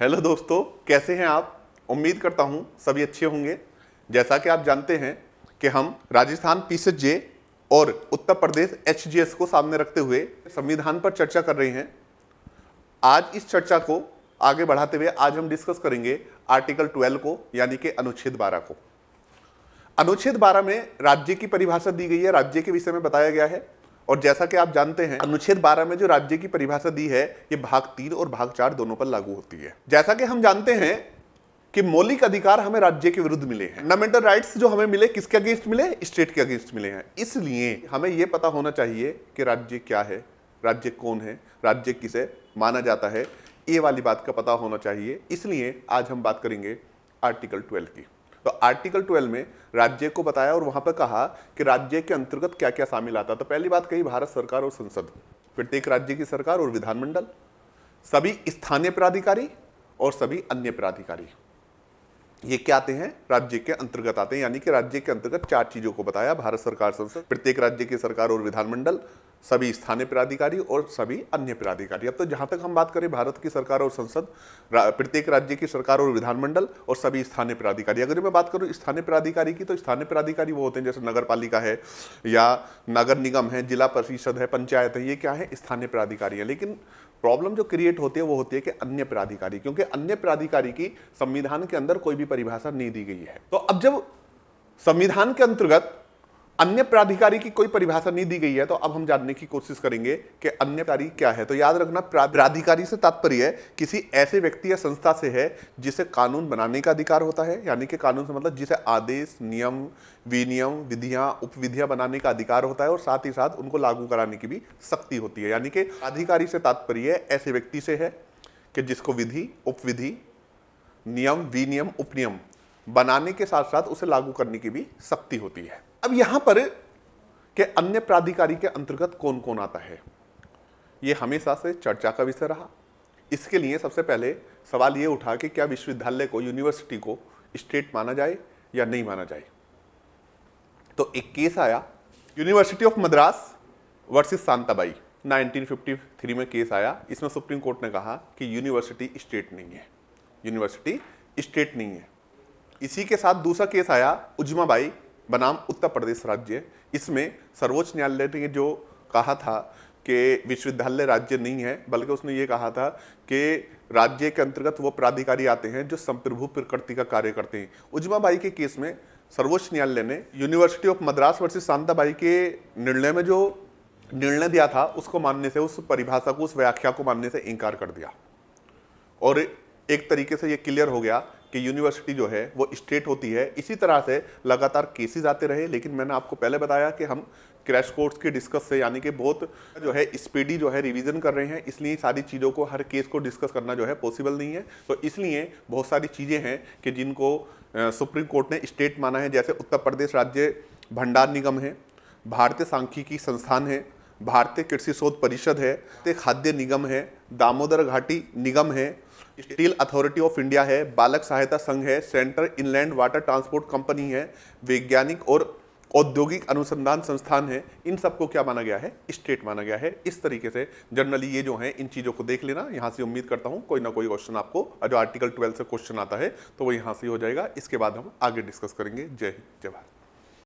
Hello दोस्तों, कैसे हैं आप। उम्मीद करता हूं सभी अच्छे होंगे। जैसा कि आप जानते हैं कि हम राजस्थान पीसीजे और उत्तर प्रदेश एचजीएस को सामने रखते हुए संविधान पर चर्चा कर रहे हैं। आज इस चर्चा को आगे बढ़ाते हुए आज हम डिस्कस करेंगे आर्टिकल 12 को, यानी कि अनुच्छेद 12 को। अनुच्छेद 12 में राज्य की परिभाषा दी गई है, राज्य के विषय में बताया गया है। और जैसा कि आप जानते हैं, अनुच्छेद 12 में जो राज्य की परिभाषा दी है, ये भाग 3 और भाग 4 दोनों पर लागू होती है। जैसा कि हम जानते हैं कि मौलिक अधिकार हमें राज्य के विरुद्ध मिले हैं। फंडामेंटल राइट्स जो हमें मिले, किसके अगेंस्ट मिले? स्टेट के अगेंस्ट मिले हैं। इसलिए हमें यह पता होना चाहिए कि राज्य क्या है, राज्य कौन है, राज्य किसे माना जाता है, ये वाली बात का पता होना चाहिए। इसलिए आज हम बात करेंगे आर्टिकल 12 की। तो आर्टिकल 12 में राज्य को बताया और वहां पर कहा कि राज्य के अंतर्गत क्या क्या शामिल आता। तो पहली बात कही भारत सरकार और संसद, प्रत्येक राज्य की सरकार और विधानमंडल, सभी स्थानीय प्राधिकारी और सभी अन्य प्राधिकारी, ये क्या आते हैं? राज्य के अंतर्गत आते हैं। यानी कि राज्य के अंतर्गत 4 चीजों को बताया: भारत सरकार, संसद, प्रत्येक राज्य की सरकार और विधानमंडल, सभी स्थानीय प्राधिकारी और सभी अन्य प्राधिकारी। अब तो जहां तक हम बात करें भारत की सरकार और संसद, प्रत्येक राज्य की सरकार और विधानमंडल और सभी स्थानीय प्राधिकारी। अगर मैं बात करूं स्थानीय प्राधिकारी की, तो स्थानीय प्राधिकारी वो होते हैं जैसे नगर पालिका है या नगर निगम है, जिला परिषद है, पंचायत है, ये क्या है? स्थानीय प्राधिकारी है। लेकिन प्रॉब्लम जो क्रिएट होती है वो होती है कि अन्य प्राधिकारी, क्योंकि अन्य प्राधिकारी की संविधान के अंदर कोई भी परिभाषा नहीं दी गई है। तो अब जब संविधान के अंतर्गत अन्य प्राधिकारी की कोई परिभाषा नहीं दी गई है, तो अब हम जानने की कोशिश करेंगे कि अन्य प्राधिकारी क्या है। तो याद रखना, प्राधिकारी से तात्पर्य किसी ऐसे व्यक्ति या संस्था से है जिसे कानून बनाने का अधिकार होता है। यानी कि कानून से मतलब जिसे आदेश, नियम, विनियम, विधियां, उपविधियां बनाने का अधिकार होता है और साथ ही साथ उनको लागू कराने की भी शक्ति होती है। यानी कि अधिकारी से तात्पर्य ऐसे व्यक्ति से है कि जिसको विधि, उपविधि, नियम, विनियम, उपनियम बनाने के साथ साथ उसे लागू करने की भी शक्ति होती है। अब यहां पर के अन्य प्राधिकारी के अंतर्गत कौन कौन आता है, यह हमेशा से चर्चा का विषय रहा। इसके लिए सबसे पहले सवाल यह उठा कि क्या विश्वविद्यालय को, यूनिवर्सिटी को स्टेट माना जाए या नहीं माना जाए। तो एक केस आया, university of Madras versus Shantabai, 1953 में केस आया। इसमें सुप्रीम कोर्ट ने कहा कि यूनिवर्सिटी स्टेट नहीं है, यूनिवर्सिटी स्टेट नहीं है। इसी के साथ दूसरा केस आया, उजमाबाई बनाम उत्तर प्रदेश राज्य। इसमें सर्वोच्च न्यायालय ने जो कहा था कि विश्वविद्यालय राज्य नहीं है, बल्कि उसने ये कहा था कि राज्य के अंतर्गत वो प्राधिकारी आते हैं जो संप्रभु प्रकृति का कार्य करते हैं। उजमाबाई के केस में सर्वोच्च न्यायालय ने university of Madras versus Shantabai के निर्णय में जो निर्णय दिया था उसको मानने से, उस परिभाषा को, उस व्याख्या को मानने से इनकार कर दिया। और एक तरीके से ये क्लियर हो गया कि यूनिवर्सिटी जो है वो स्टेट होती है। इसी तरह से लगातार केसेस आते रहे। लेकिन मैंने आपको पहले बताया कि हम क्रैश कोर्स के डिस्कस से, यानी कि बहुत जो है स्पीडी जो है रिवीजन कर रहे हैं, इसलिए सारी चीज़ों को, हर केस को डिस्कस करना जो है पॉसिबल नहीं है। तो इसलिए बहुत सारी चीज़ें हैं कि जिनको सुप्रीम कोर्ट ने स्टेट माना है। जैसे उत्तर प्रदेश राज्य भंडार निगम है, भारतीय सांख्यिकी संस्थान है, भारतीय कृषि शोध परिषद है, खाद्य निगम है, दामोदर घाटी निगम है, स्टील अथॉरिटी ऑफ इंडिया है, बालक सहायता संघ है, central inland water transport company है, वैज्ञानिक और औद्योगिक अनुसंधान संस्थान है। इन सबको क्या माना गया है? स्टेट माना गया है। इस तरीके से जनरली ये जो है, इन चीज़ों को देख लेना। यहाँ से उम्मीद करता हूँ कोई ना कोई क्वेश्चन आपको, जो आर्टिकल 12 से क्वेश्चन आता है तो वो यहाँ से हो जाएगा। इसके बाद हम आगे डिस्कस करेंगे। जय हिंद, जय भारत।